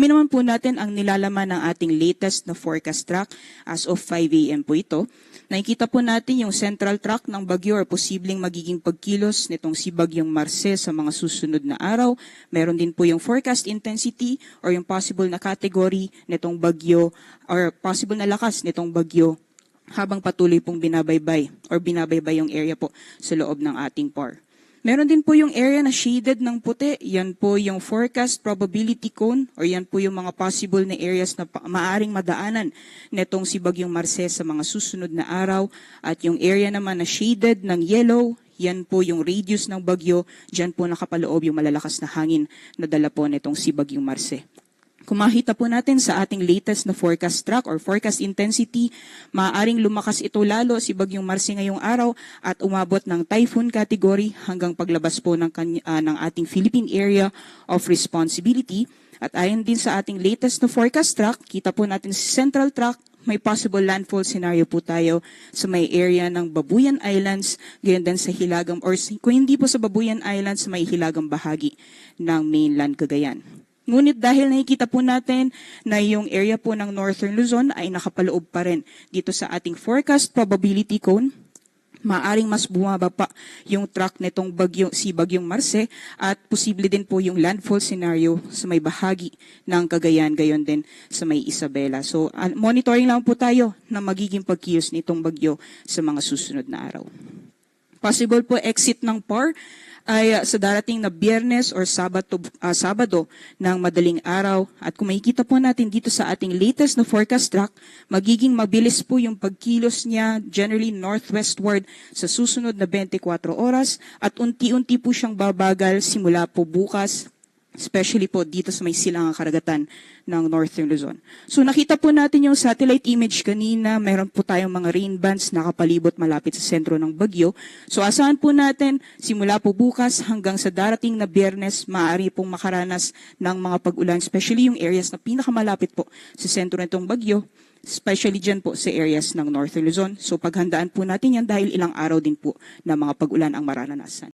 Kami naman po natin ang nilalaman ng ating latest na forecast track as of 5 a.m. po ito. Nakikita po natin yung central track ng bagyo or posibleng magiging pagkilos nitong si Bagyong Marce sa mga susunod na araw. Meron din po yung forecast intensity or yung possible na category nitong bagyo or possible na lakas nitong bagyo habang patuloy pong binabaybay yung area po sa loob ng ating PAR. Meron din po yung area na shaded ng puti. Yan po yung forecast probability cone or yan po yung mga possible na areas na maaring madaanan netong si Bagyong Marce sa mga susunod na araw. At yung area naman na shaded ng yellow, yan po yung radius ng bagyo. Diyan po nakapaloob yung malalakas na hangin na dala po netong si Bagyong Marce. Kung makita po natin sa ating latest na forecast track or forecast intensity, maaaring lumakas ito lalo si Bagyong Marce ngayong araw at umabot ng typhoon category hanggang paglabas po ng ating Philippine Area of Responsibility. At ayon din sa ating latest na forecast track, kita po natin sa Central Track, may possible landfall scenario po tayo sa may area ng Babuyan Islands, gayon din sa hilagang, or kung hindi po sa Babuyan Islands, sa may hilagang bahagi ng mainland Cagayan. Ngunit dahil nakikita po natin na yung area po ng Northern Luzon ay nakapaloob pa rin dito sa ating forecast probability cone, maaring mas bumaba pa yung track nitong si Bagyong Marce at posible din po yung landfall scenario sa may bahagi ng Cagayan, gayon din sa may Isabela. So monitoring lang po tayo na magiging pagkilos nitong bagyo sa mga susunod na araw. Possible po exit ng PAR ay sa darating na Biyernes or Sabado ng madaling araw. At kung makikita po natin dito sa ating latest na forecast track, magiging mabilis po yung pagkilos niya generally northwestward sa susunod na 24 oras at unti-unti po siyang babagal simula po bukas, especially po dito sa may silangang karagatan ng Northern Luzon. So nakita po natin yung satellite image kanina, mayroon po tayong mga rain bands nakapalibot malapit sa sentro ng bagyo. So asahan po natin, simula po bukas hanggang sa darating na Biyernes, maaari pong makaranas ng mga pag-ulan, especially yung areas na pinakamalapit po sa sentro nitong bagyo, especially dyan po sa areas ng Northern Luzon. So paghandaan po natin yan dahil ilang araw din po na mga pag-ulan ang mararanasan.